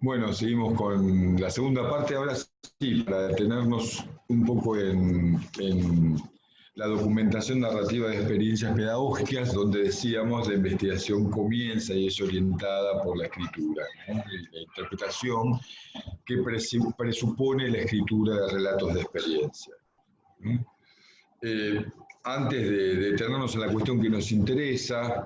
Bueno, seguimos con la segunda parte. Ahora sí, para detenernos un poco en la documentación narrativa de experiencias pedagógicas, donde decíamos la investigación comienza y es orientada por la escritura, ¿no? La interpretación que presupone la escritura de relatos de experiencia. Eh, Antes de detenernos en la cuestión que nos interesa,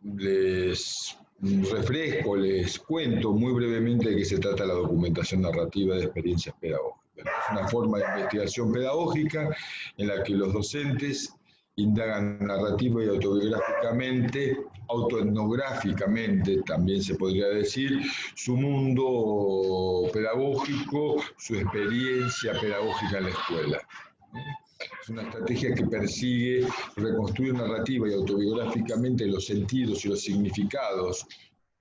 les refresco, les cuento muy brevemente de qué se trata la documentación narrativa de experiencias pedagógicas. Es una forma de investigación pedagógica en la que los docentes indagan narrativa y autobiográficamente, autoetnográficamente, también se podría decir, su mundo pedagógico, su experiencia pedagógica en la escuela. Es una estrategia que persigue reconstruir narrativa y autobiográficamente los sentidos y los significados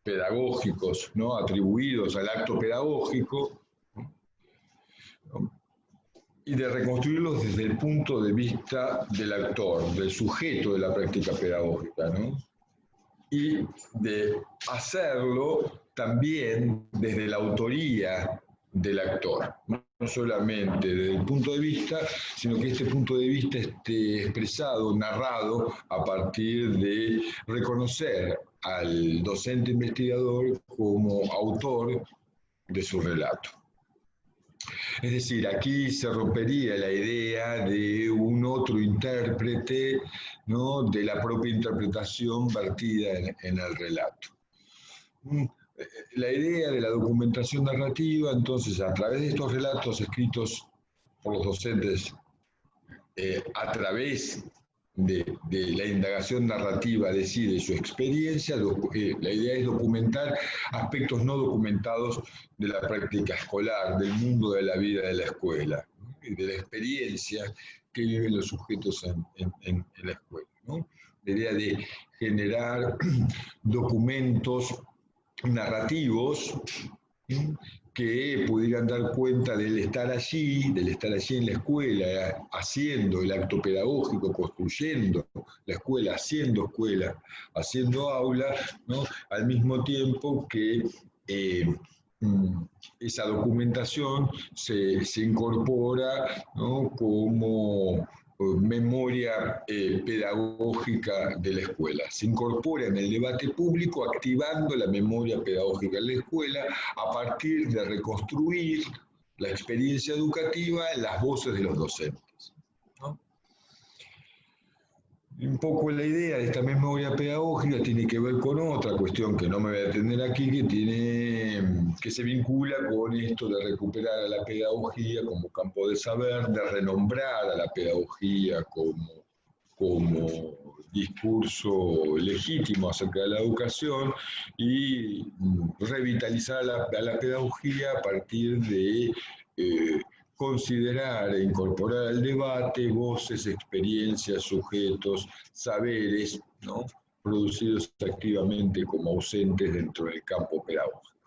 pedagógicos, ¿no?, atribuidos al acto pedagógico, ¿no?, y de reconstruirlos desde el punto de vista del actor, del sujeto de la práctica pedagógica, ¿no?, y de hacerlo también desde la autoría del actor, no solamente desde el punto de vista, sino que este punto de vista esté expresado, narrado, a partir de reconocer al docente investigador como autor de su relato. Es decir, aquí se rompería la idea de un otro intérprete, ¿no?, de la propia interpretación vertida en el relato. La idea de la documentación narrativa, entonces, a través de estos relatos escritos por los docentes, a través de la indagación narrativa de sí, de su experiencia, la idea es documentar aspectos no documentados de la práctica escolar, del mundo de la vida de la escuela, ¿no?, y de la experiencia que viven los sujetos en la escuela, ¿no? La idea de generar documentos narrativos que pudieran dar cuenta del estar allí en la escuela, haciendo el acto pedagógico, construyendo la escuela, haciendo aula, ¿no?, al mismo tiempo que esa documentación se incorpora, ¿no?, como memoria pedagógica de la escuela. Se incorpora en el debate público activando la memoria pedagógica de la escuela a partir de reconstruir la experiencia educativa en las voces de los docentes, ¿no? Un poco la idea de esta memoria pedagógica tiene que ver con otra cuestión que no me voy a atender aquí, que se vincula con esto de recuperar a la pedagogía como campo de saber, de renombrar a la pedagogía como discurso legítimo acerca de la educación y revitalizar a la pedagogía a partir de considerar e incorporar al debate voces, experiencias, sujetos, saberes, ¿no?, producidos activamente como ausentes dentro del campo pedagógico,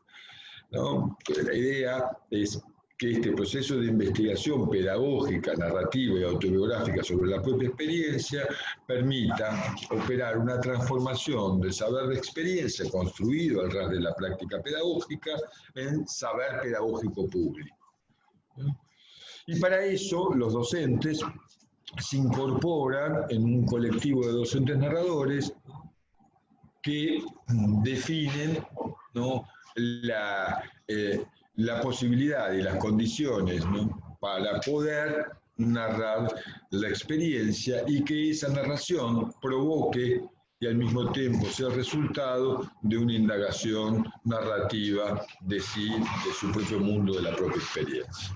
¿no? Entonces, la idea es que este proceso de investigación pedagógica, narrativa y autobiográfica sobre la propia experiencia permita operar una transformación del saber de experiencia construido al ras de la práctica pedagógica en saber pedagógico público, ¿no? Y para eso los docentes se incorporan en un colectivo de docentes narradores que definen, ¿no?, la posibilidad y las condiciones, ¿no?, para poder narrar la experiencia y que esa narración provoque y al mismo tiempo sea el resultado de una indagación narrativa de sí, de su propio mundo, de la propia experiencia.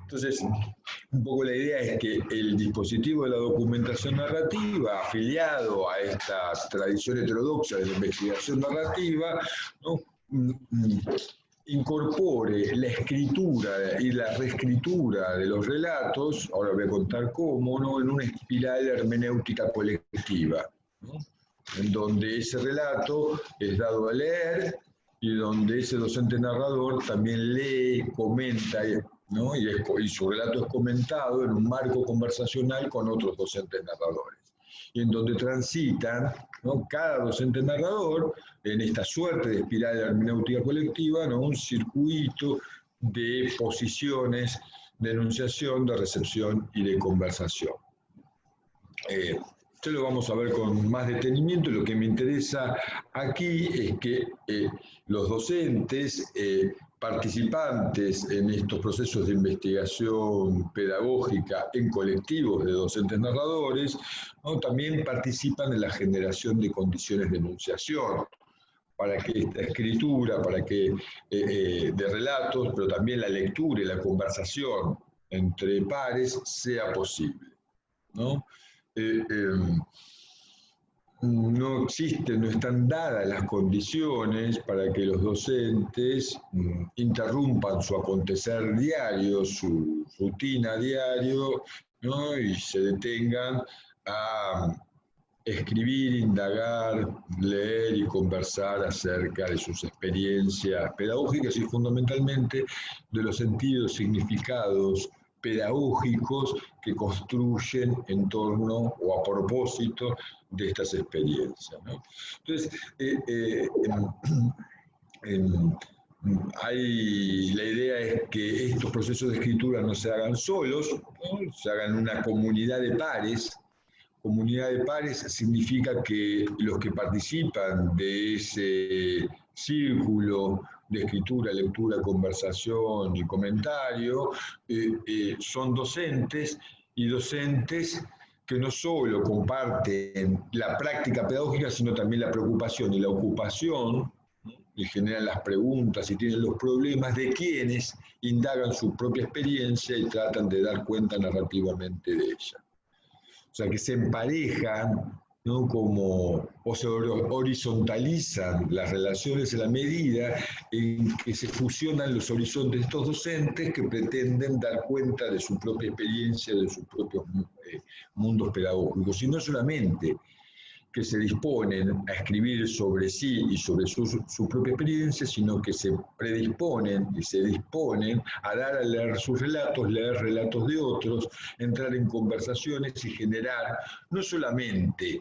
Entonces, un poco la idea es que el dispositivo de la documentación narrativa, afiliado a esta tradición heterodoxa de la investigación narrativa, ¿no?, incorpore la escritura y la reescritura de los relatos, ahora voy a contar cómo, ¿no?, en una espiral hermenéutica colectiva, ¿no?, en donde ese relato es dado a leer y donde ese docente narrador también lee, comenta, ¿no?, y su relato es comentado en un marco conversacional con otros docentes narradores. y en donde transitan, ¿no?, cada docente narrador en esta suerte de espiral de hermenéutica colectiva, ¿no?, un circuito de posiciones de enunciación, de recepción y de conversación. Esto lo vamos a ver con más detenimiento. Lo que me interesa aquí es que los docentes participantes en estos procesos de investigación pedagógica en colectivos de docentes narradores, ¿no?, también participan en la generación de condiciones de enunciación para que esta escritura, para que de relatos, pero también la lectura y la conversación entre pares sea posible, ¿no? No existen, no están dadas las condiciones para que los docentes interrumpan su acontecer diario, su rutina diario, ¿no?, y se detengan a escribir, indagar, leer y conversar acerca de sus experiencias pedagógicas y fundamentalmente de los sentidos, significados pedagógicos que construyen en torno o a propósito de estas experiencias, ¿no? Entonces, la idea es que estos procesos de escritura no se hagan solos, ¿no?, se hagan en una comunidad de pares. Comunidad de pares significa que los que participan de ese círculo de escritura, lectura, conversación y comentario son docentes, y docentes que no solo comparten la práctica pedagógica, sino también la preocupación y la ocupación, ¿no?, y generan las preguntas y tienen los problemas de quienes indagan su propia experiencia y tratan de dar cuenta narrativamente de ella. O sea, que se emparejan, ¿no?, o se horizontalizan las relaciones en la medida en que se fusionan los horizontes de estos docentes que pretenden dar cuenta de su propia experiencia, de sus propios mundos pedagógicos, y no solamente que se disponen a escribir sobre sí y sobre su propia experiencia, sino que se predisponen y se disponen a dar a leer sus relatos, leer relatos de otros, entrar en conversaciones y generar no solamente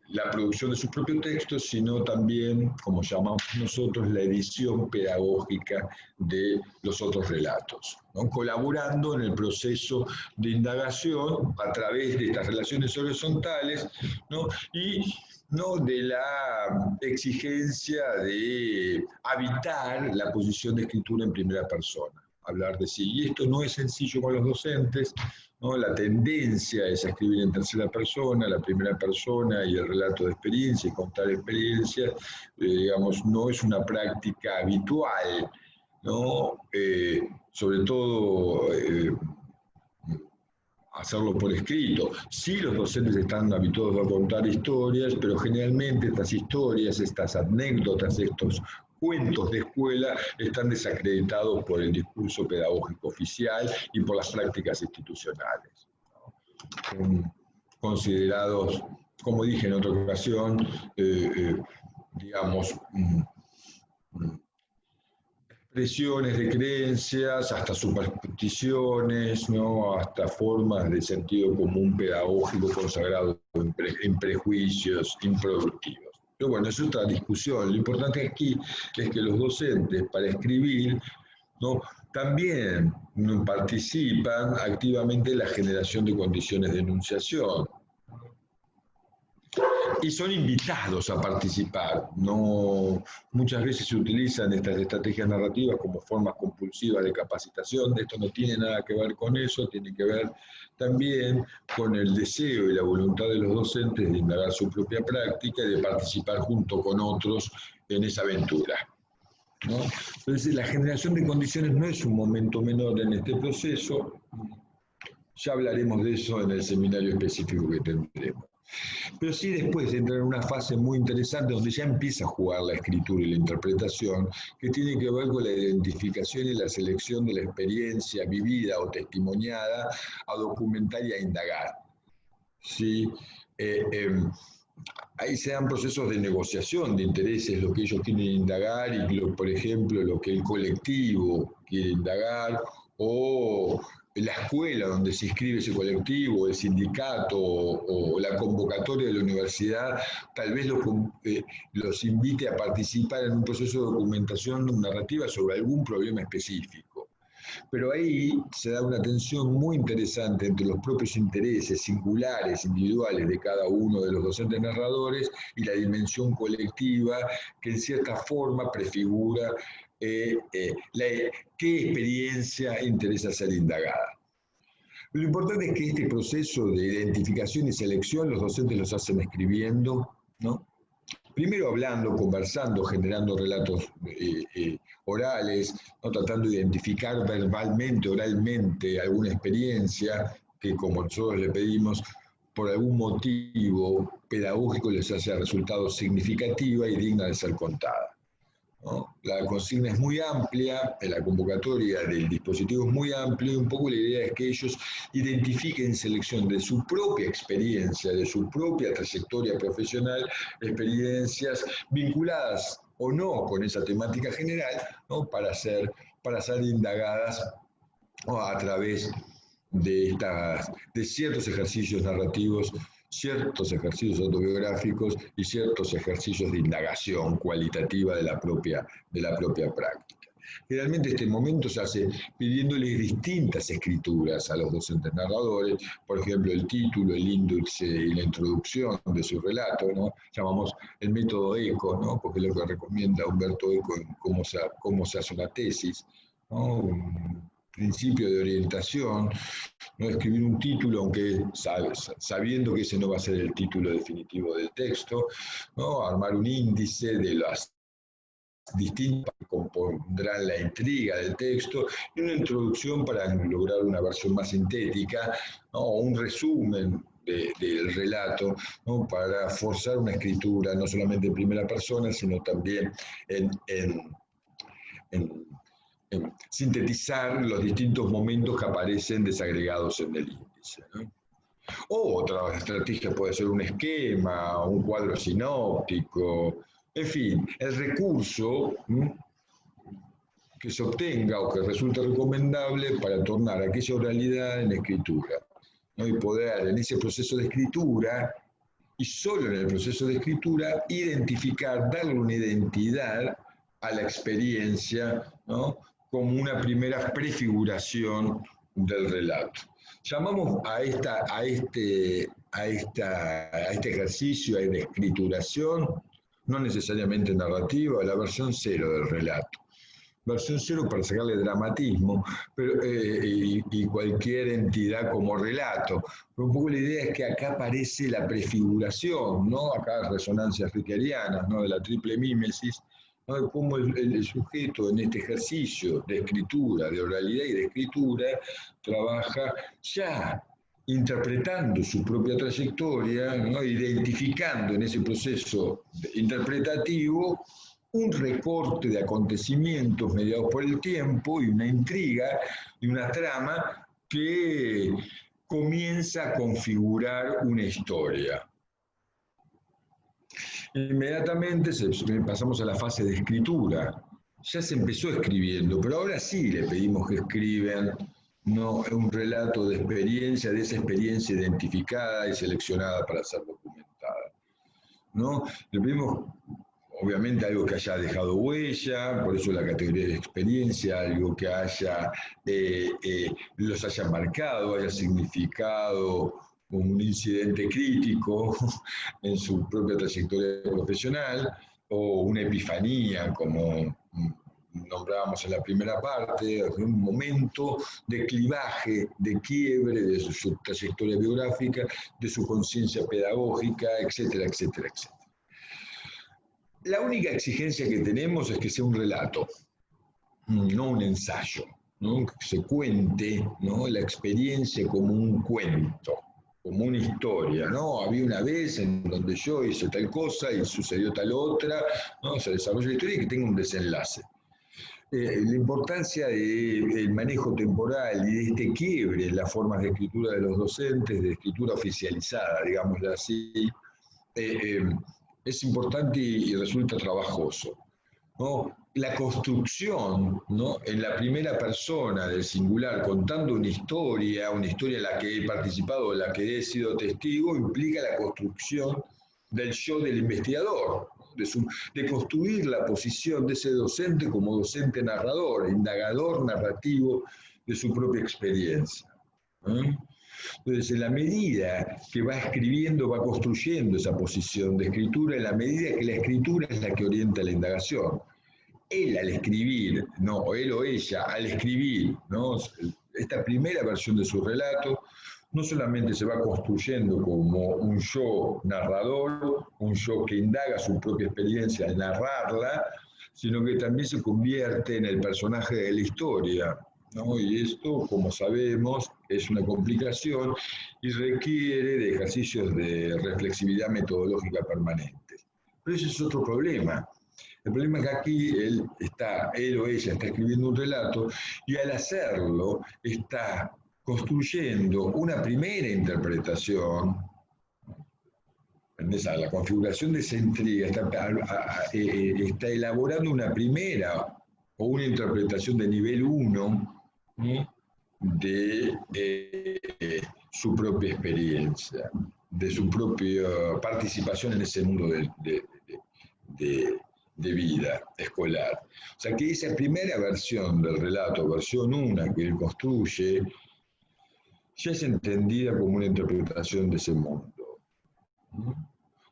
la producción de sus propios textos, sino también, como llamamos nosotros, la edición pedagógica de los otros relatos, ¿no?, colaborando en el proceso de indagación a través de estas relaciones horizontales, ¿no?, y no de la exigencia de habitar la posición de escritura en primera persona, hablar de sí. Y esto no es sencillo con los docentes, ¿no? La tendencia es a escribir en tercera persona, la primera persona y el relato de experiencia y contar experiencias, digamos, no es una práctica habitual, ¿no? Sobre todo hacerlo por escrito. Sí, los docentes están habituados a contar historias, pero generalmente estas historias, estas anécdotas, estos cuentos de escuela están desacreditados por el discurso pedagógico oficial y por las prácticas institucionales, ¿no? Son considerados, como dije en otra ocasión, digamos, expresiones de creencias, hasta supersticiones, ¿no?, hasta formas de sentido común pedagógico consagrado en prejuicios improductivos. Pero bueno, es otra discusión. Lo importante aquí es que los docentes, para escribir, ¿no?, también participan activamente en la generación de condiciones de enunciación. Y son invitados a participar. No, muchas veces se utilizan estas estrategias narrativas como formas compulsivas de capacitación. Esto no tiene nada que ver con eso, tiene que ver también con el deseo y la voluntad de los docentes de indagar su propia práctica y de participar junto con otros en esa aventura, ¿no? Entonces, la generación de condiciones no es un momento menor en este proceso. Ya hablaremos de eso en el seminario específico que tendremos. Pero sí después entra en una fase muy interesante donde ya empieza a jugar la escritura y la interpretación, que tiene que ver con la identificación y la selección de la experiencia vivida o testimoniada a documentar y a indagar. ¿Sí? Ahí se dan procesos de negociación de intereses, lo que ellos quieren indagar y, por ejemplo, lo que el colectivo quiere indagar, o la escuela donde se inscribe ese colectivo, el sindicato o la convocatoria de la universidad, tal vez los invite a participar en un proceso de documentación narrativa sobre algún problema específico. Pero ahí se da una tensión muy interesante entre los propios intereses singulares, individuales de cada uno de los docentes narradores y la dimensión colectiva que en cierta forma prefigura qué experiencia interesa ser indagada. Lo importante es que este proceso de identificación y selección los docentes los hacen escribiendo, ¿no? Primero hablando, conversando, generando relatos orales, ¿no? Tratando de identificar verbalmente, oralmente alguna experiencia que, como nosotros le pedimos, por algún motivo pedagógico les haya resultado significativa y digna de ser contada, ¿no? La consigna es muy amplia, la convocatoria del dispositivo es muy amplia y un poco la idea es que ellos identifiquen selección de su propia experiencia, de su propia trayectoria profesional, experiencias vinculadas o no con esa temática general, ¿no? para ser indagadas, ¿no? A través de ciertos ejercicios narrativos, ciertos ejercicios autobiográficos y ciertos ejercicios de indagación cualitativa de la propia práctica. Generalmente este momento se hace pidiéndoles distintas escrituras a los docentes narradores, por ejemplo, el título, el índice y la introducción de su relato, ¿no? Llamamos el método ECO, ¿no? Porque es lo que recomienda Humberto Eco en cómo se hace una tesis, ¿no? Un principio de orientación, ¿no? Escribir un título, aunque sabiendo que ese no va a ser el título definitivo del texto, ¿no? Armar un índice de las distintas que compondrán la intriga del texto y una introducción para lograr una versión más sintética, ¿no? Un resumen del relato, ¿no? Para forzar una escritura no solamente en primera persona, sino también en sintetizar los distintos momentos que aparecen desagregados en el índice, ¿no? O otra estrategia puede ser un esquema, un cuadro sinóptico, en fin, el recurso que se obtenga o que resulte recomendable para tornar aquella oralidad en escritura, ¿no? Y poder en ese proceso de escritura, y solo en el proceso de escritura, identificar, darle una identidad a la experiencia, ¿no? Como una primera prefiguración del relato. Llamamos a este ejercicio de escrituración, no necesariamente narrativa, la versión cero del relato. Versión cero para sacarle dramatismo y cualquier entidad como relato. Pero un poco la idea es que acá aparece la prefiguración, ¿no? Acá resonancias rickerianas, ¿no? De la triple mímesis, ¿no? De cómo el sujeto en este ejercicio de escritura, de oralidad y de escritura, trabaja ya interpretando su propia trayectoria, ¿no? Identificando en ese proceso interpretativo un recorte de acontecimientos mediados por el tiempo y una intriga y una trama que comienza a configurar una historia. Inmediatamente pasamos a la fase de escritura. Ya se empezó escribiendo, pero ahora sí le pedimos que escriban, no un relato de experiencia, de esa experiencia identificada y seleccionada para ser documentada, ¿no? Le pedimos obviamente algo que haya dejado huella, por eso la categoría de experiencia, algo que los haya marcado, haya significado un incidente crítico en su propia trayectoria profesional, o una epifanía, como nombrábamos en la primera parte, un momento de clivaje, de quiebre de su trayectoria biográfica, de su conciencia pedagógica, etcétera, etcétera, etcétera. La única exigencia que tenemos es que sea un relato, no un ensayo, ¿no? Que se cuente, ¿no? La experiencia como un cuento, como una historia, ¿no? Había una vez en donde yo hice tal cosa y sucedió tal otra, ¿no? Se desarrolla la historia y que tenga un desenlace. La importancia del manejo temporal y de este quiebre en las formas de escritura de los docentes, de escritura oficializada, digámoslo así, es importante y resulta trabajoso. ¿no? La construcción, ¿no? En la primera persona del singular, contando una historia en la que he participado, en la que he sido testigo, implica la construcción del yo del investigador, de construir la posición de ese docente como docente narrador, indagador narrativo de su propia experiencia. ¿Eh? Entonces, en la medida que va escribiendo, va construyendo esa posición de escritura, en la medida que la escritura es la que orienta la indagación. Él al escribir, ¿no? O él o ella al escribir, ¿no? Esta primera versión de su relato, no solamente se va construyendo como un yo narrador, un yo que indaga su propia experiencia al narrarla, sino que también se convierte en el personaje de la historia, ¿no? Y esto, como sabemos, es una complicación y requiere de ejercicios de reflexividad metodológica permanentes. Pero ese es otro problema. El problema es que aquí él o ella está escribiendo un relato y al hacerlo está construyendo una primera interpretación. La configuración de esa intriga está elaborando una primera o una interpretación de nivel 1 de su propia experiencia, de su propia participación en ese mundo de vida escolar. O sea que esa primera versión del relato, versión 1 que él construye, ya es entendida como una interpretación de ese mundo.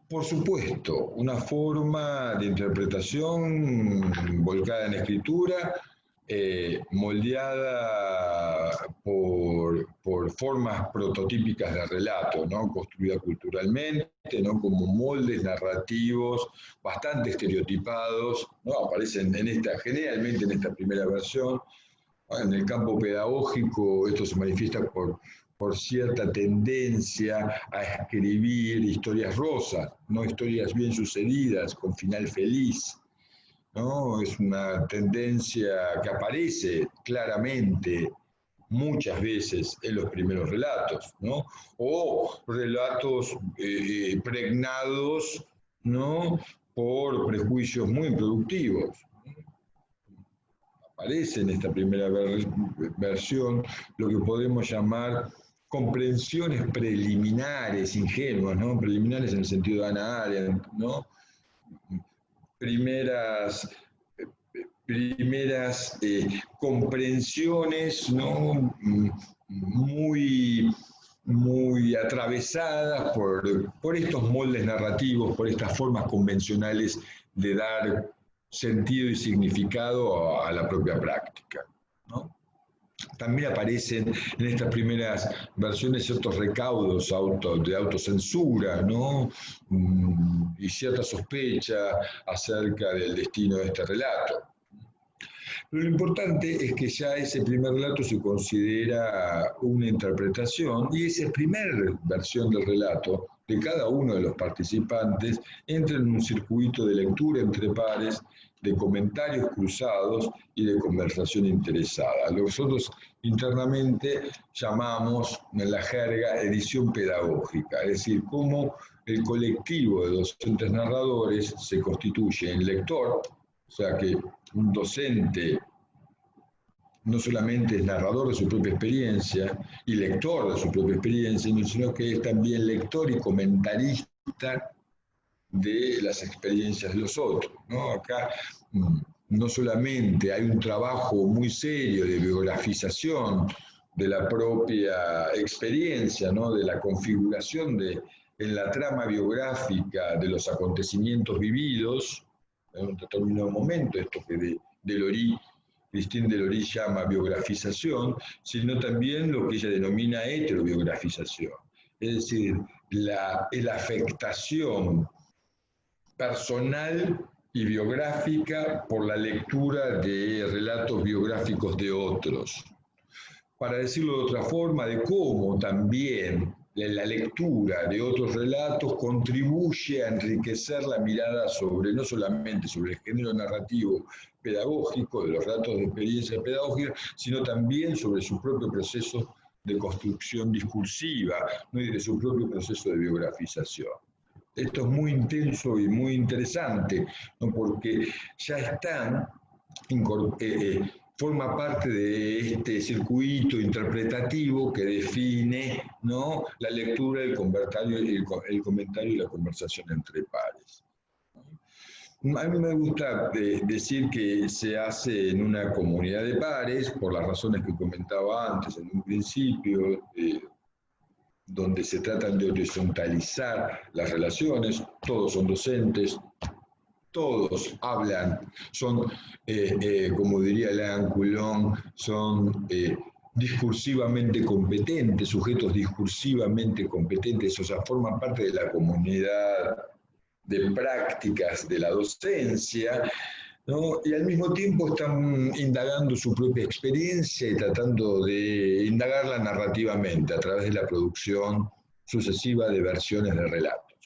Por supuesto, una forma de interpretación volcada en escritura, moldeada por formas prototípicas de relato, ¿no? Construida culturalmente, ¿no? Como moldes narrativos bastante estereotipados, ¿no? Aparecen generalmente en esta primera versión. En el campo pedagógico esto se manifiesta por cierta tendencia a escribir historias rosas, no historias bien sucedidas, con final feliz. ¿No? Es una tendencia que aparece claramente muchas veces en los primeros relatos, ¿no? O relatos pregnados, ¿no? Por prejuicios muy improductivos. Aparece en esta primera versión lo que podemos llamar comprensiones preliminares, ingenuas, ¿no? Preliminares en el sentido de Hannah Arendt, ¿no? Primeras comprensiones, ¿no? Muy atravesadas por estos moldes narrativos, por estas formas convencionales de dar sentido y significado a la propia práctica, ¿no? También aparecen en estas primeras versiones ciertos recaudos de autocensura, ¿no? Y cierta sospecha acerca del destino de este relato. Pero lo importante es que ya ese primer relato se considera una interpretación y esa primera versión del relato de cada uno de los participantes entra en un circuito de lectura entre pares, de comentarios cruzados y de conversación interesada. Nosotros internamente llamamos en la jerga edición pedagógica, es decir, cómo el colectivo de docentes narradores se constituye en lector, o sea que un docente no solamente es narrador de su propia experiencia y lector de su propia experiencia, sino que es también lector y comentarista de las experiencias de los otros, ¿no? Acá no solamente hay un trabajo muy serio de biografización de la propia experiencia, ¿no? De la configuración en la trama biográfica de los acontecimientos vividos en un determinado momento, esto que Christine Delory llama biografización, sino también lo que ella denomina heterobiografización, es decir, la afectación personal y biográfica por la lectura de relatos biográficos de otros. Para decirlo de otra forma, de cómo también la lectura de otros relatos contribuye a enriquecer la mirada no solamente sobre el género narrativo pedagógico, de los relatos de experiencia pedagógica, sino también sobre su propio proceso de construcción discursiva, ¿no? Y de su propio proceso de biografización. Esto es muy intenso y muy interesante, ¿no? Porque ya están, forma parte de este circuito interpretativo que define, ¿no?, la lectura, el comentario y la conversación entre pares. A mí me gusta decir que se hace en una comunidad de pares, por las razones que comentaba antes en un principio, donde se tratan de horizontalizar las relaciones, todos son docentes, todos hablan, son, como diría Alain Coulon, son discursivamente competentes, sujetos discursivamente competentes, o sea, forman parte de la comunidad de prácticas de la docencia, ¿no? Y al mismo tiempo están indagando su propia experiencia y tratando de indagarla narrativamente a través de la producción sucesiva de versiones de relatos.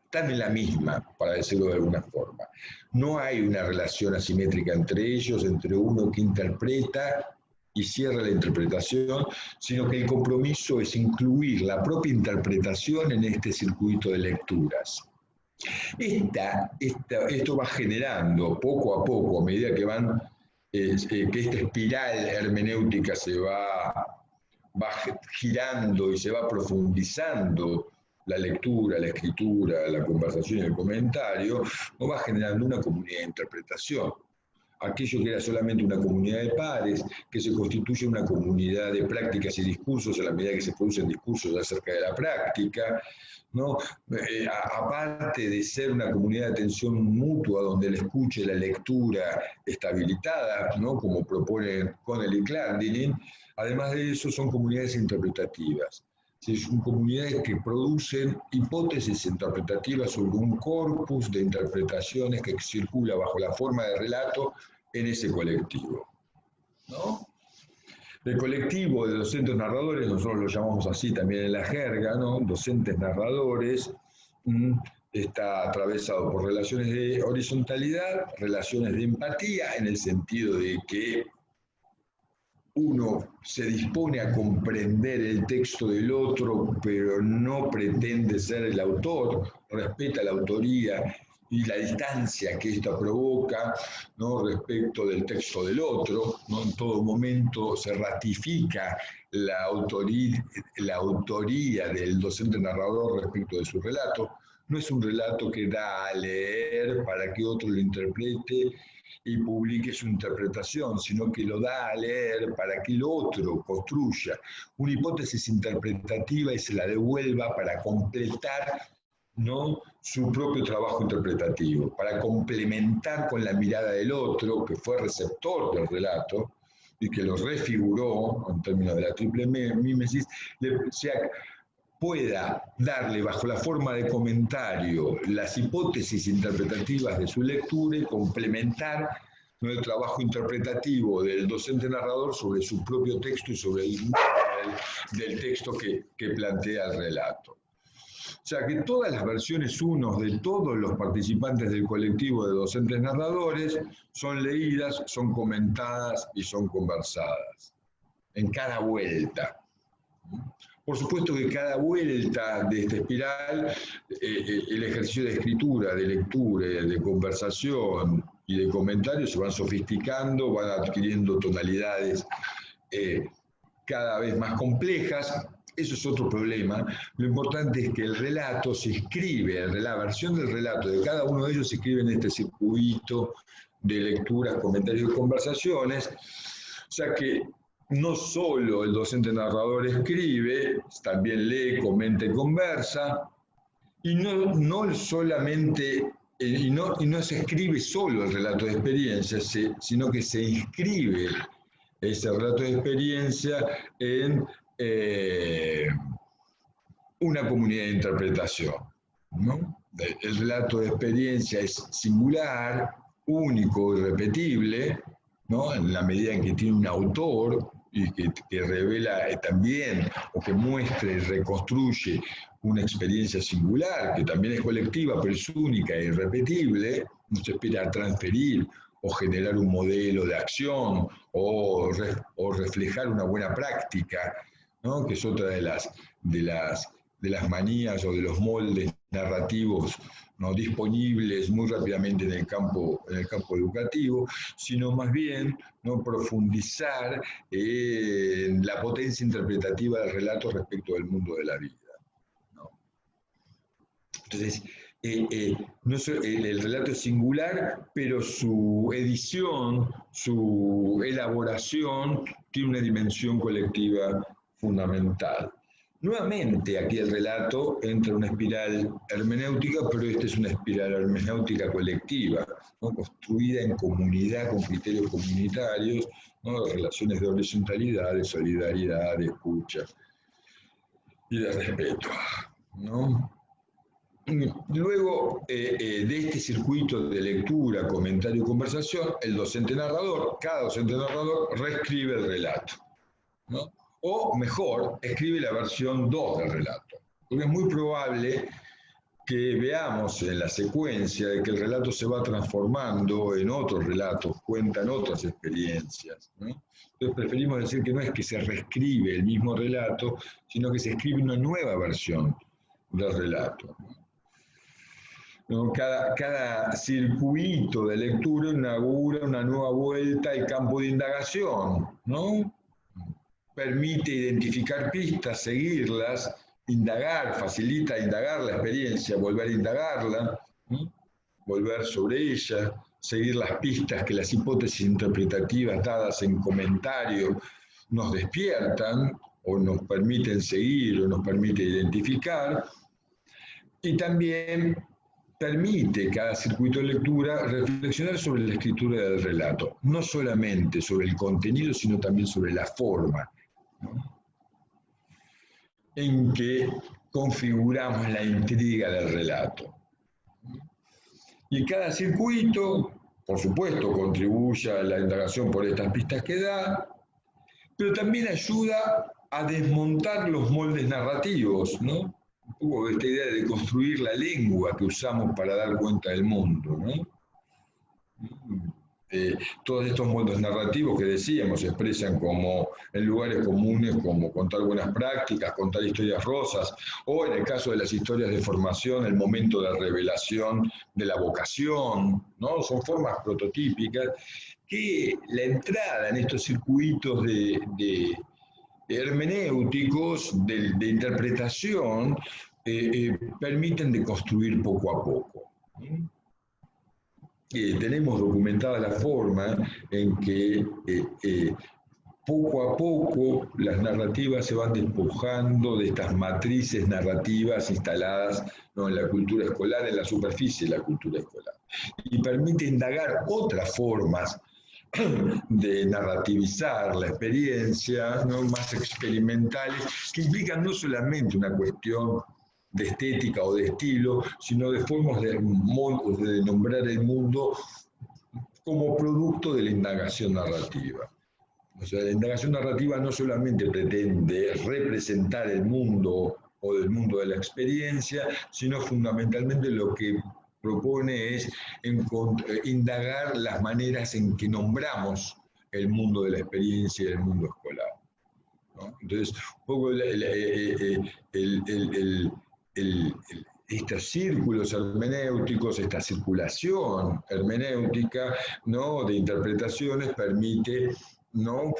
Están en la misma, para decirlo de alguna forma. No hay una relación asimétrica entre ellos, entre uno que interpreta y cierra la interpretación, sino que el compromiso es incluir la propia interpretación en este circuito de lecturas. Esto va generando poco a poco, a medida que que esta espiral hermenéutica va girando y se va profundizando la lectura, la escritura, la conversación y el comentario, no va generando una comunidad de interpretación. Aquello que era solamente una comunidad de pares, que se constituye una comunidad de prácticas y discursos a la medida que se producen discursos acerca de la práctica, ¿no? Aparte de ser una comunidad de atención mutua donde el escucha y la lectura está habilitada, ¿no?, como proponen Connell y Clandinin, además de eso son comunidades interpretativas. Son comunidades que producen hipótesis interpretativas sobre un corpus de interpretaciones que circula bajo la forma de relato en ese colectivo, ¿no? El colectivo de docentes narradores, nosotros lo llamamos así también en la jerga, ¿no?, docentes narradores, está atravesado por relaciones de horizontalidad, relaciones de empatía, en el sentido de que uno se dispone a comprender el texto del otro, pero no pretende ser el autor, respeta la autoría y la distancia que ésta provoca, ¿no?, respecto del texto del otro, ¿no? En todo momento se ratifica la autoría del docente narrador respecto de su relato. No es un relato que da a leer para que otro lo interprete y publique su interpretación, sino que lo da a leer para que el otro construya una hipótesis interpretativa y se la devuelva para completar, ¿no?, su propio trabajo interpretativo, para complementar con la mirada del otro, que fue receptor del relato y que lo refiguró en términos de la triple mímesis, pueda darle bajo la forma de comentario las hipótesis interpretativas de su lectura y complementar el trabajo interpretativo del docente narrador sobre su propio texto y sobre el del texto que plantea el relato. O sea que todas las versiones unos de todos los participantes del colectivo de docentes narradores son leídas, son comentadas y son conversadas en cada vuelta. Por supuesto que cada vuelta de esta espiral, el ejercicio de escritura, de lectura, de conversación y de comentario se van sofisticando, van adquiriendo tonalidades cada vez más complejas. Eso es otro problema. Lo importante es que el relato se escribe, la versión del relato de cada uno de ellos se escribe en este circuito de lecturas, comentarios y conversaciones. O sea que no solo el docente narrador escribe, también lee, comenta y conversa, y no solamente, y no se escribe solo el relato de experiencia, sino que se inscribe ese relato de experiencia en una comunidad de interpretación, ¿no? El relato de experiencia es singular, único, irrepetible, ¿no?, en la medida en que tiene un autor y que revela también o que muestra y reconstruye una experiencia singular, que también es colectiva, pero es única e irrepetible. No se espera transferir o generar un modelo de acción o reflejar una buena práctica, ¿no?, que es otra de las manías o de los moldes narrativos no disponibles muy rápidamente en el campo educativo, sino más bien no profundizar en la potencia interpretativa del relato respecto del mundo de la vida. ¿No? Entonces, el relato es singular, pero su edición, su elaboración tiene una dimensión colectiva fundamental. Nuevamente, aquí el relato entra en una espiral hermenéutica, pero esta es una espiral hermenéutica colectiva, ¿no? Construida en comunidad, con criterios comunitarios, ¿no? De relaciones de horizontalidad, de solidaridad, de escucha y de respeto, ¿no? Luego de este circuito de lectura, comentario y conversación, el docente narrador, cada docente narrador, reescribe el relato, ¿no? O mejor, escribe la versión 2 del relato. Porque es muy probable que veamos en la secuencia de que el relato se va transformando en otros relatos, cuentan otras experiencias, ¿no? Entonces preferimos decir que no es que se reescribe el mismo relato, sino que se escribe una nueva versión del relato, ¿no? Cada circuito de lectura inaugura una nueva vuelta al campo de indagación, ¿no? Permite identificar pistas, seguirlas, indagar, facilita indagar la experiencia, volver a indagarla, ¿no? Volver sobre ella, seguir las pistas que las hipótesis interpretativas dadas en comentario nos despiertan o nos permiten seguir o nos permite identificar. Y también permite cada circuito de lectura reflexionar sobre la escritura del relato, no solamente sobre el contenido, sino también sobre la forma, ¿no? En que configuramos la intriga del relato. Y cada circuito, por supuesto, contribuye a la indagación por estas pistas que da, pero también ayuda a desmontar los moldes narrativos, ¿no? Un poco esta idea de construir la lengua que usamos para dar cuenta del mundo, ¿no? Todos estos moldes narrativos que decíamos se expresan como en lugares comunes, como contar buenas prácticas, contar historias rosas, o en el caso de las historias de formación, el momento de revelación de la vocación, ¿no? Son formas prototípicas que la entrada en estos circuitos de hermenéuticos, de interpretación, permiten de construir poco a poco. Tenemos documentada la forma en que poco a poco las narrativas se van despojando de estas matrices narrativas instaladas, ¿no? En la cultura escolar, en la superficie de la cultura escolar, y permite indagar otras formas de narrativizar la experiencia, ¿no? Más experimentales, que implican no solamente una cuestión de estética o de estilo, sino de formas de nombrar el mundo como producto de la indagación narrativa. O sea, la indagación narrativa no solamente pretende representar el mundo o del mundo de la experiencia, sino fundamentalmente lo que propone es indagar las maneras en que nombramos el mundo de la experiencia y el mundo escolar, ¿no? Entonces, un poco estos círculos hermenéuticos, esta circulación hermenéutica, ¿no? De interpretaciones permite, ¿no?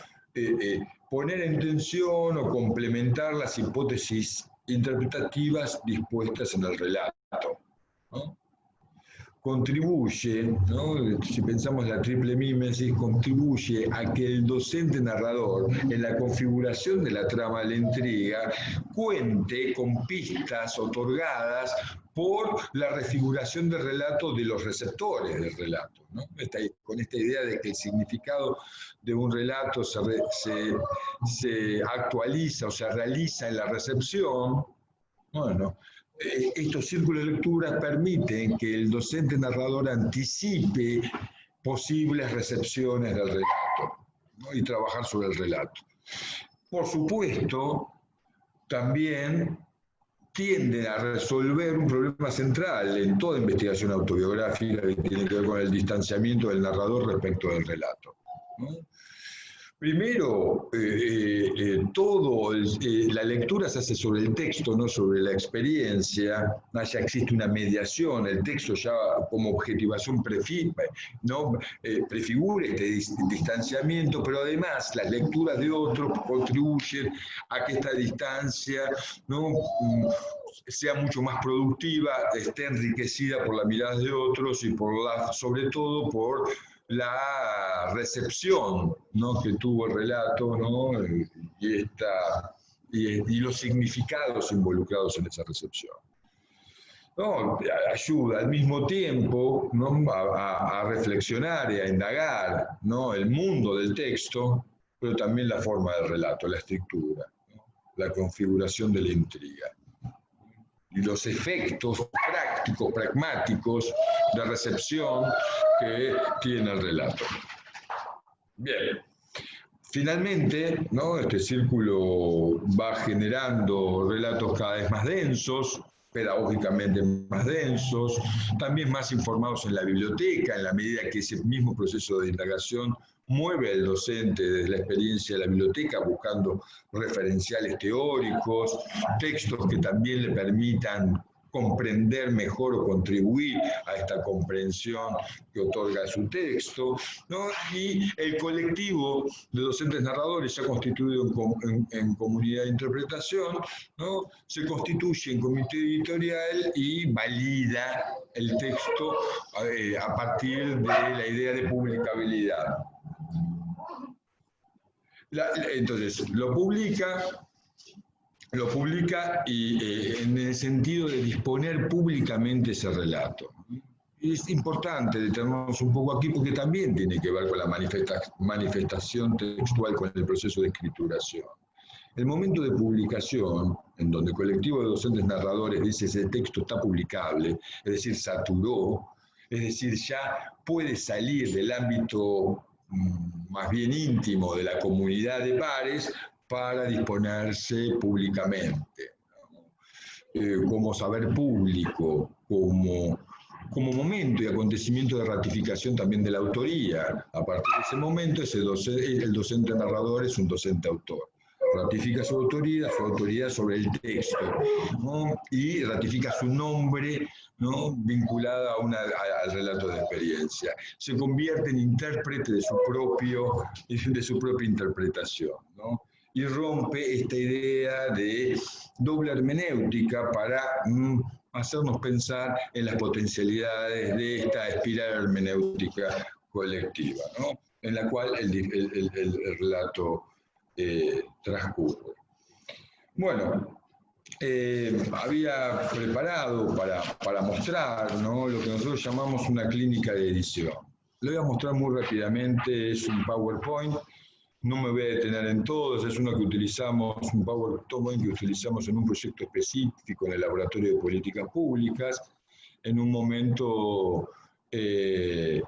Poner en tensión o complementar las hipótesis interpretativas dispuestas en el relato, ¿no? Contribuye, ¿no? Si pensamos la triple mímesis, contribuye a que el docente narrador, en la configuración de la trama de la intriga, cuente con pistas otorgadas por la refiguración del relato de los receptores del relato, ¿no? Con esta idea de que el significado de un relato se actualiza o se realiza en la recepción. Bueno, estos círculos de lectura permiten que el docente narrador anticipe posibles recepciones del relato, ¿no? Y trabajar sobre el relato. Por supuesto, también tiende a resolver un problema central en toda investigación autobiográfica que tiene que ver con el distanciamiento del narrador respecto del relato, ¿no? Primero, la lectura se hace sobre el texto, no sobre la experiencia. Ya existe una mediación, el texto ya como objetivación prefigura este distanciamiento, pero además las lecturas de otros contribuyen a que esta distancia, ¿no?, sea mucho más productiva, esté enriquecida por la mirada de otros y sobre todo por la recepción, ¿no?, que tuvo el relato, ¿no?, y los significados involucrados en esa recepción. ¿No? Ayuda al mismo tiempo, ¿no?, a reflexionar y a indagar, ¿no?, el mundo del texto, pero también la forma del relato, la estructura, ¿no?, la configuración de la intriga y los efectos prácticos, pragmáticos de recepción que tiene el relato. Bien. Finalmente, ¿no?, este círculo va generando relatos cada vez más densos, pedagógicamente más densos, también más informados en la biblioteca, en la medida que ese mismo proceso de indagación mueve al docente desde la experiencia de la biblioteca buscando referenciales teóricos, textos que también le permitan comprender mejor o contribuir a esta comprensión que otorga su texto, ¿no? Y el colectivo de docentes narradores, ya constituido en comunidad de interpretación, ¿no?, se constituye en comité editorial y valida el texto a partir de la idea de publicabilidad. Entonces, lo publica y en el sentido de disponer públicamente ese relato. Es importante detenernos un poco aquí porque también tiene que ver con la manifestación textual, con el proceso de escrituración. El momento de publicación, en donde el colectivo de docentes narradores dice ese texto está publicable, es decir, saturó, es decir, ya puede salir del ámbito más bien íntimo de la comunidad de pares para disponerse públicamente, como saber público, como momento y acontecimiento de ratificación también de la autoría. A partir de ese momento, el docente narrador es un docente autor. Ratifica su autoridad sobre el texto, ¿no?, y ratifica su nombre, ¿no?, vinculada al relato de experiencia. Se convierte en intérprete de su propia interpretación, ¿no?, y rompe esta idea de doble hermenéutica para hacernos pensar en las potencialidades de esta espiral hermenéutica colectiva, ¿no?, en la cual el relato transcurre. Bueno, había preparado para mostrar, ¿no?, lo que nosotros llamamos una clínica de edición. Lo voy a mostrar muy rápidamente, es un PowerPoint, no me voy a detener en todos, es uno que utilizamos, un PowerPoint que utilizamos en un proyecto específico en el Laboratorio de Políticas Públicas, en un momento en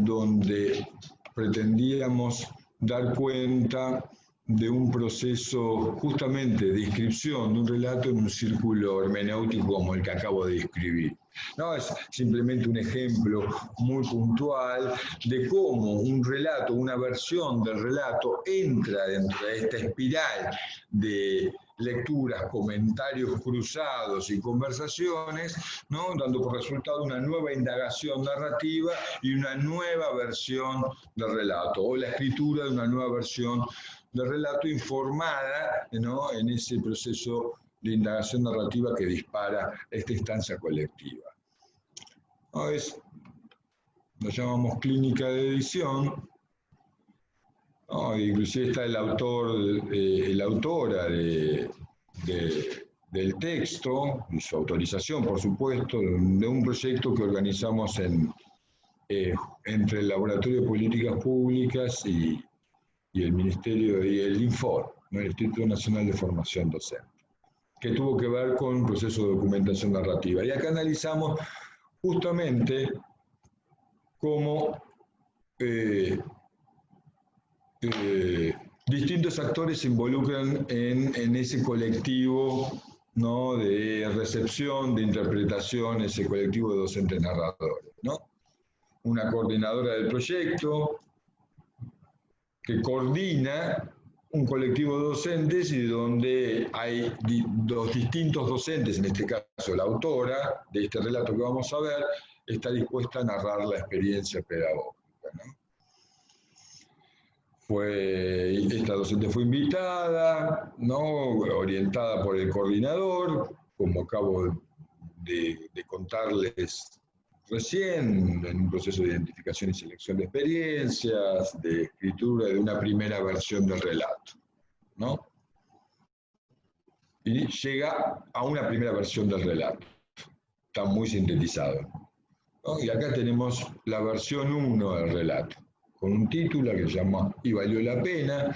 donde pretendíamos dar cuenta de un proceso justamente de inscripción de un relato en un círculo hermenéutico como el que acabo de describir. No, es simplemente un ejemplo muy puntual de cómo un relato, una versión del relato entra dentro de esta espiral de lecturas, comentarios cruzados y conversaciones, ¿no?, dando por resultado una nueva indagación narrativa y una nueva versión del relato, o la escritura de una nueva versión del relato informada, ¿no?, en ese proceso de indagación narrativa que dispara esta instancia colectiva. ¿No? Lo llamamos clínica de edición. No, inclusive está la autora del texto, y su autorización, por supuesto, de un proyecto que organizamos entre el Laboratorio de Políticas Públicas y el Ministerio y el INFOR, ¿no?, el Instituto Nacional de Formación Docente, que tuvo que ver con un proceso de documentación narrativa. Y acá analizamos justamente cómo distintos actores se involucran en ese colectivo, ¿no?, de recepción, de interpretación, ese colectivo de docentes narradores, ¿no? Una coordinadora del proyecto, que coordina un colectivo de docentes y donde hay dos distintos docentes, en este caso la autora de este relato que vamos a ver, está dispuesta a narrar la experiencia pedagógica, ¿no? Esta docente fue invitada, ¿no? Orientada por el coordinador, como acabo de contarles recién, en un proceso de identificación y selección de experiencias, de escritura de una primera versión del relato, ¿no? Y llega a una primera versión del relato, está muy sintetizado, ¿no? Y acá tenemos la versión 1 del relato, con un título que se llama Y valió la pena,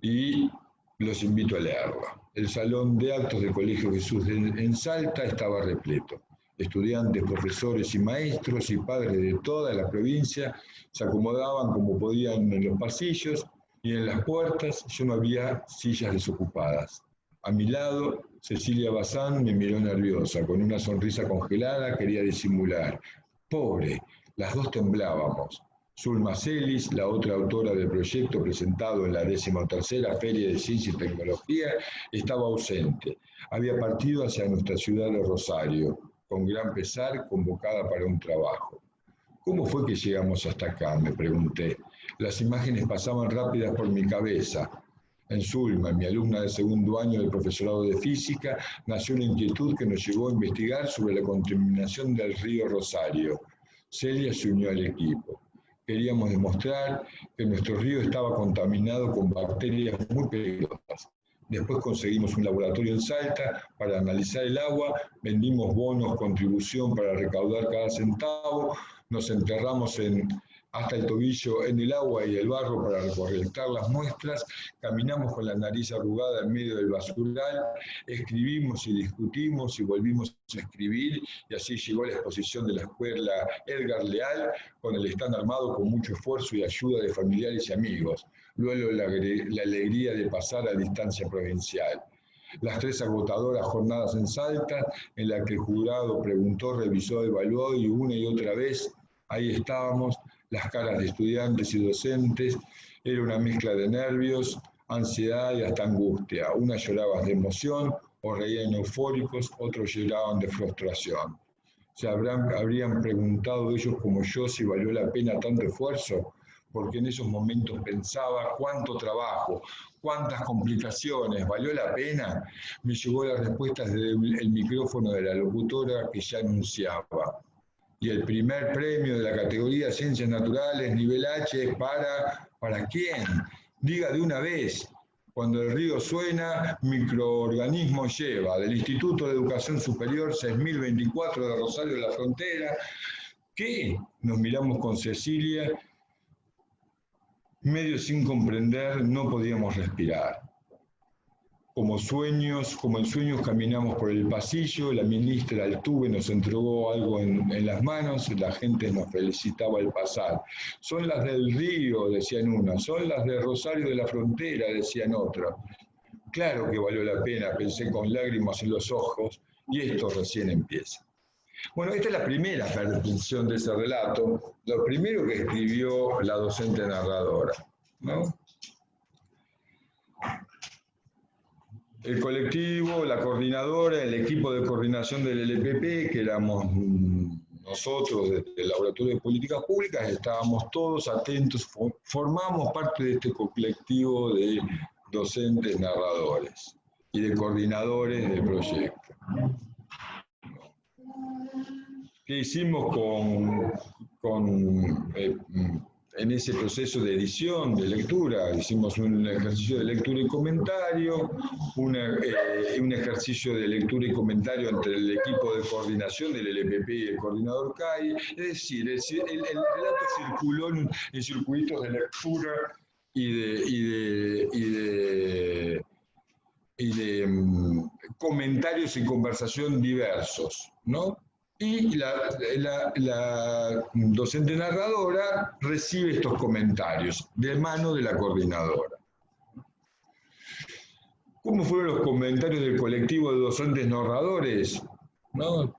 y los invito a leerlo. El salón de actos del Colegio Jesús en Salta estaba repleto. Estudiantes, profesores y maestros y padres de toda la provincia se acomodaban como podían en los pasillos y en las puertas. Yo no había sillas desocupadas. A mi lado, Cecilia Bazán me miró nerviosa, con una sonrisa congelada, quería disimular. Pobre, las dos temblábamos. Zulma Celis, la otra autora del proyecto presentado en la 13ª Feria de Ciencia y Tecnología, estaba ausente. Había partido hacia nuestra ciudad de Rosario, con gran pesar, convocada para un trabajo. ¿Cómo fue que llegamos hasta acá?, me pregunté. Las imágenes pasaban rápidas por mi cabeza. En Zulma, mi alumna de segundo año del profesorado de física, nació una inquietud que nos llevó a investigar sobre la contaminación del río Rosario. Celia se unió al equipo. Queríamos demostrar que nuestro río estaba contaminado con bacterias muy peligrosas. Después conseguimos un laboratorio en Salta para analizar el agua, vendimos bonos, contribución para recaudar cada centavo, nos enterramos hasta el tobillo en el agua y el barro para recolectar las muestras, caminamos con la nariz arrugada en medio del basural, escribimos y discutimos y volvimos a escribir, y así llegó la exposición de la escuela Edgar Leal, con el stand armado con mucho esfuerzo y ayuda de familiares y amigos. Luego la alegría de pasar a la instancia provincial. Las 3 agotadoras jornadas en Salta, en la que el jurado preguntó, revisó, evaluó y una y otra vez, ahí estábamos, las caras de estudiantes y docentes, era una mezcla de nervios, ansiedad y hasta angustia. Unas lloraban de emoción o reían eufóricos, otros lloraban de frustración. ¿Se habrían preguntado ellos como yo si valió la pena tanto esfuerzo? Porque en esos momentos pensaba cuánto trabajo, cuántas complicaciones, ¿valió la pena? Me llegó la respuesta desde el micrófono de la locutora que ya anunciaba. Y el primer premio de la categoría Ciencias Naturales, nivel H, ¿para quién? Diga de una vez. Cuando el río suena, microorganismo lleva, del Instituto de Educación Superior 6024 de Rosario de la Frontera. ¿Qué? Nos miramos con Cecilia, medio sin comprender, no podíamos respirar. Como en sueños caminamos por el pasillo, la ministra Altuve nos entregó algo en las manos, la gente nos felicitaba al pasar. Son las del río, decían unas, son las de Rosario de la Frontera, decían otras. Claro que valió la pena, pensé con lágrimas en los ojos, y esto recién empieza. Bueno, esta es la primera percepción de ese relato, lo primero que escribió la docente narradora, ¿no? El colectivo, la coordinadora, el equipo de coordinación del LPP, que éramos nosotros desde el Laboratorio de Políticas Públicas, estábamos todos atentos, formamos parte de este colectivo de docentes narradores y de coordinadores del proyecto. ¿Qué hicimos en ese proceso de edición, de lectura? Hicimos un ejercicio de lectura y comentario, un ejercicio de lectura y comentario entre el equipo de coordinación del LPP y el coordinador CAI. Es decir, el relato circuló en circuitos de lectura y de comentarios y conversación diversos, ¿no? Y la docente narradora recibe estos comentarios de mano de la coordinadora. ¿Cómo fueron los comentarios del colectivo de docentes narradores? ¿No?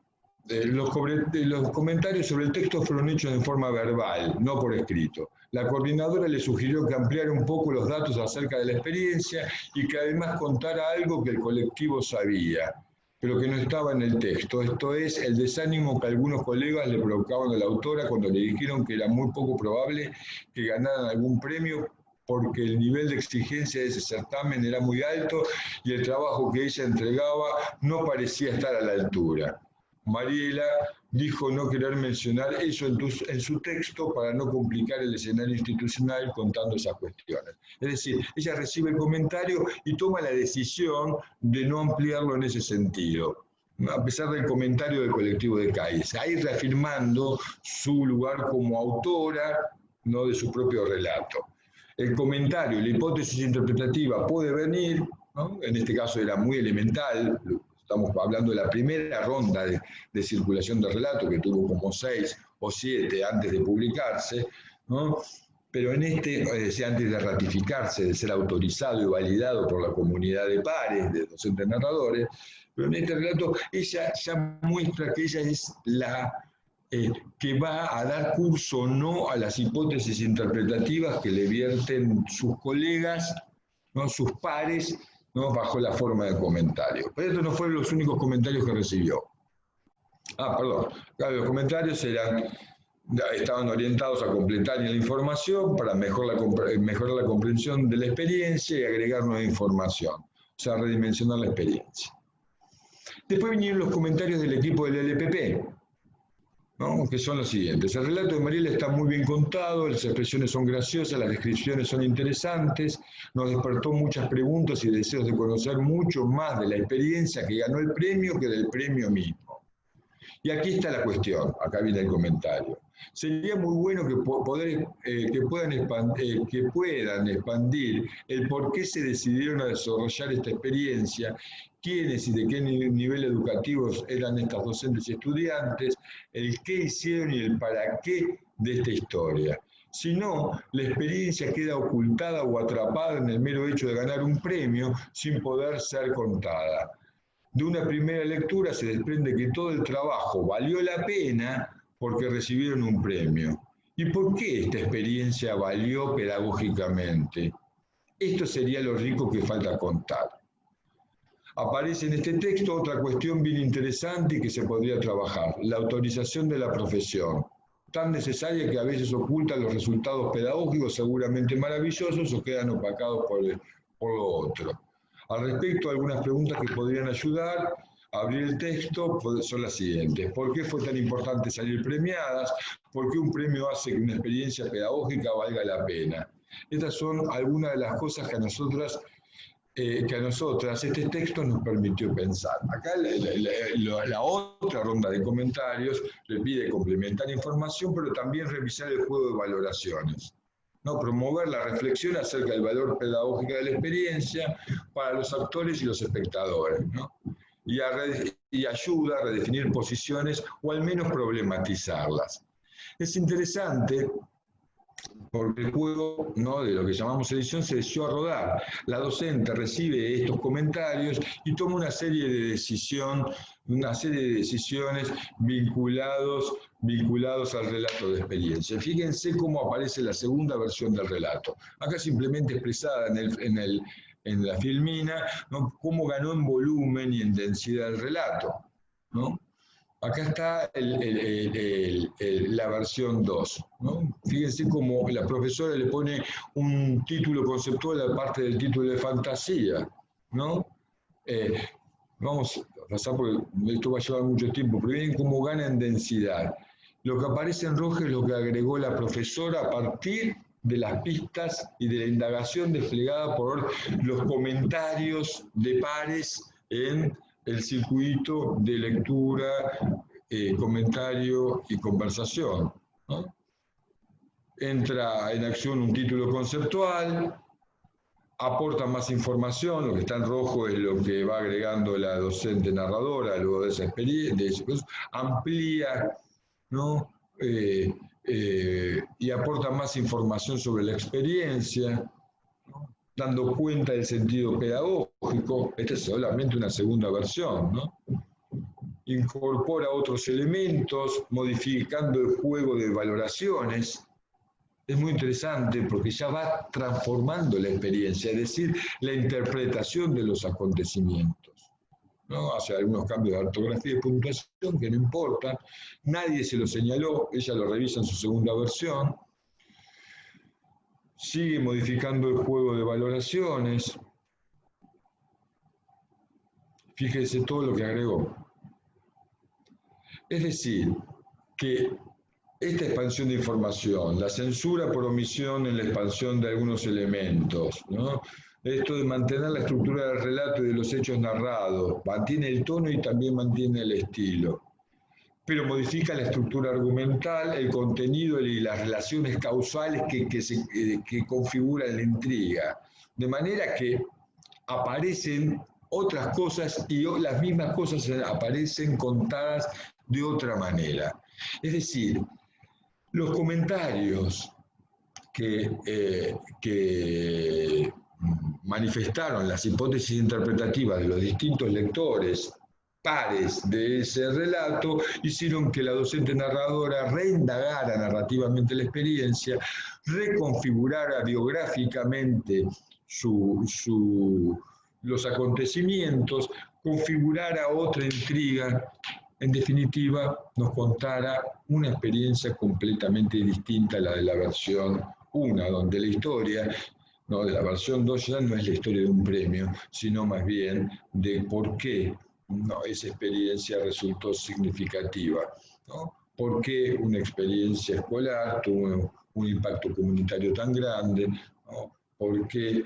los comentarios sobre el texto fueron hechos en forma verbal, no por escrito. La coordinadora le sugirió que ampliara un poco los datos acerca de la experiencia y que además contara algo que el colectivo sabía, pero que no estaba en el texto. Esto es, el desánimo que algunos colegas le provocaban a la autora cuando le dijeron que era muy poco probable que ganaran algún premio porque el nivel de exigencia de ese certamen era muy alto y el trabajo que ella entregaba no parecía estar a la altura. Mariela dijo no querer mencionar eso en su texto para no complicar el escenario institucional contando esas cuestiones. Es decir, ella recibe el comentario y toma la decisión de no ampliarlo en ese sentido, a pesar del comentario del colectivo de Calles, ahí reafirmando su lugar como autora, no de su propio relato. El comentario, la hipótesis interpretativa puede venir, ¿no? En este caso era muy elemental, estamos hablando de la primera ronda de circulación de relato, que tuvo como 6 o 7 antes de publicarse, ¿no? Pero en este, es decir, antes de ratificarse, de ser autorizado y validado por la comunidad de pares, de docentes narradores, pero en este relato ella ya muestra que ella es la que va a dar curso o no a las hipótesis interpretativas que le vierten sus colegas, ¿no? Sus pares, ¿no? Bajo la forma de comentario. Pero estos no fueron los únicos comentarios que recibió. Perdón. Claro, los comentarios estaban orientados a completar la información para mejorar la comprensión de la experiencia y agregar nueva información. O sea, redimensionar la experiencia. Después vinieron los comentarios del equipo del LPP, ¿no? Que son los siguientes. El relato de Mariela está muy bien contado, las expresiones son graciosas, las descripciones son interesantes, nos despertó muchas preguntas y deseos de conocer mucho más de la experiencia que ganó el premio que del premio mismo. Y aquí está la cuestión, acá viene el comentario. Sería muy bueno que puedan expandir el por qué se decidieron a desarrollar esta experiencia, quiénes y de qué nivel educativos eran estas docentes y estudiantes, el qué hicieron y el para qué de esta historia. Si no, la experiencia queda ocultada o atrapada en el mero hecho de ganar un premio sin poder ser contada. De una primera lectura se desprende que todo el trabajo valió la pena porque recibieron un premio. ¿Y por qué esta experiencia valió pedagógicamente? Esto sería lo rico que falta contar. Aparece en este texto otra cuestión bien interesante y que se podría trabajar, la autorización de la profesión, tan necesaria que a veces oculta los resultados pedagógicos seguramente maravillosos o quedan opacados por lo otro. Al respecto, algunas preguntas que podrían ayudar a abrir el texto son las siguientes. ¿Por qué fue tan importante salir premiadas? ¿Por qué un premio hace que una experiencia pedagógica valga la pena? Estas son algunas de las cosas que a nosotras este texto nos permitió pensar. Acá la otra ronda de comentarios le pide complementar información, pero también revisar el juego de valoraciones. ¿No? Promover la reflexión acerca del valor pedagógico de la experiencia para los actores y los espectadores, ¿no? Y ayuda a redefinir posiciones o al menos problematizarlas. Es interesante porque el juego, ¿no?, de lo que llamamos edición se echó a rodar. La docente recibe estos comentarios y toma una serie de decisiones vinculados al relato de experiencia. Fíjense cómo aparece la segunda versión del relato. Acá simplemente expresada en la filmina, ¿no?, cómo ganó en volumen y en densidad el relato, ¿no? Acá está la versión 2, ¿no? Fíjense cómo la profesora le pone un título conceptual aparte del título de fantasía, ¿no? Vamos a pasar porque esto va a llevar mucho tiempo, pero miren cómo gana en densidad. Lo que aparece en rojo es lo que agregó la profesora a partir de las pistas y de la indagación desplegada por los comentarios de pares en el circuito de lectura, comentario y conversación, ¿no? Entra en acción un título conceptual, aporta más información, lo que está en rojo es lo que va agregando la docente narradora luego de esa experiencia, amplía, ¿no? Y aporta más información sobre la experiencia, ¿no?, dando cuenta del sentido pedagógico. Esta es solamente una segunda versión, ¿no? incorpora otros elementos, modificando el juego de valoraciones. Es muy interesante porque ya va transformando la experiencia, es decir, la interpretación de los acontecimientos, ¿no? Hace algunos cambios de ortografía y puntuación que no importan, nadie se lo señaló, ella lo revisa en su segunda versión, sigue modificando el juego de valoraciones. Fíjese todo lo que agregó. Es decir, que esta expansión de información, la censura por omisión en la expansión de algunos elementos, ¿no? Esto de mantener la estructura del relato y de los hechos narrados, mantiene el tono y también mantiene el estilo, pero modifica la estructura argumental, el contenido y las relaciones causales que configuran la intriga, de manera que aparecen otras cosas y las mismas cosas aparecen contadas de otra manera. Es decir, los comentarios que manifestaron las hipótesis interpretativas de los distintos lectores pares de ese relato hicieron que la docente narradora reindagara narrativamente la experiencia, reconfigurara biográficamente los acontecimientos, configurara otra intriga, en definitiva nos contara una experiencia completamente distinta a la de la versión 1, donde la historia, ¿no?, de la versión 2 ya no es la historia de un premio, sino más bien de por qué, ¿no?, esa experiencia resultó significativa, ¿no? ¿Por qué una experiencia escolar tuvo un impacto comunitario tan grande? ¿No? ¿Por qué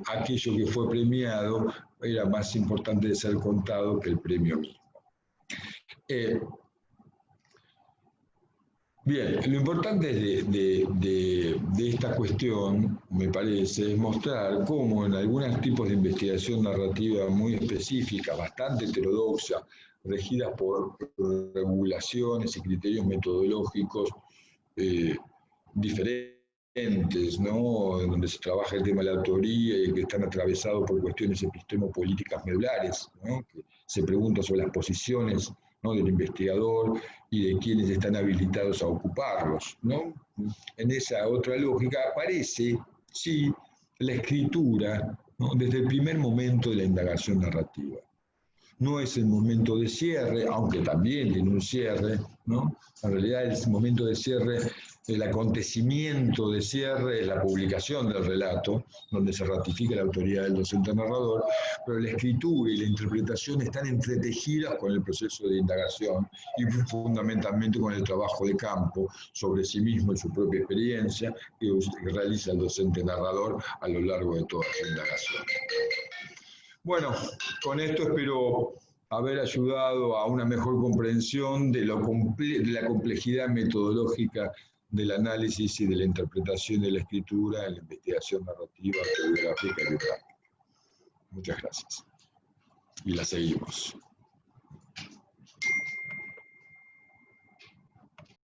aquello que fue premiado era más importante de ser contado que el premio mismo? Bien, lo importante de esta cuestión, me parece, es mostrar cómo en algunos tipos de investigación narrativa muy específica, bastante heterodoxa, regidas por regulaciones y criterios metodológicos diferentes, ¿no?, donde se trabaja el tema de la autoría y que están atravesados por cuestiones epistemopolíticas medulares, ¿no?, que se pregunta sobre las posiciones, ¿no?, del investigador y de quienes están habilitados a ocuparlos, ¿no? En esa otra lógica aparece, sí, la escritura, ¿no?, desde el primer momento de la indagación narrativa. No es el momento de cierre, aunque también tiene un cierre, ¿no? En realidad el momento de cierre, el acontecimiento de cierre es la publicación del relato, donde se ratifica la autoridad del docente narrador, pero la escritura y la interpretación están entretejidas con el proceso de indagación y fundamentalmente con el trabajo de campo sobre sí mismo y su propia experiencia que realiza el docente narrador a lo largo de toda su indagación. Bueno, con esto espero haber ayudado a una mejor comprensión de la complejidad metodológica del análisis y de la interpretación de la escritura en la investigación narrativa, geográfica y biográfica. Muchas gracias. Y la seguimos.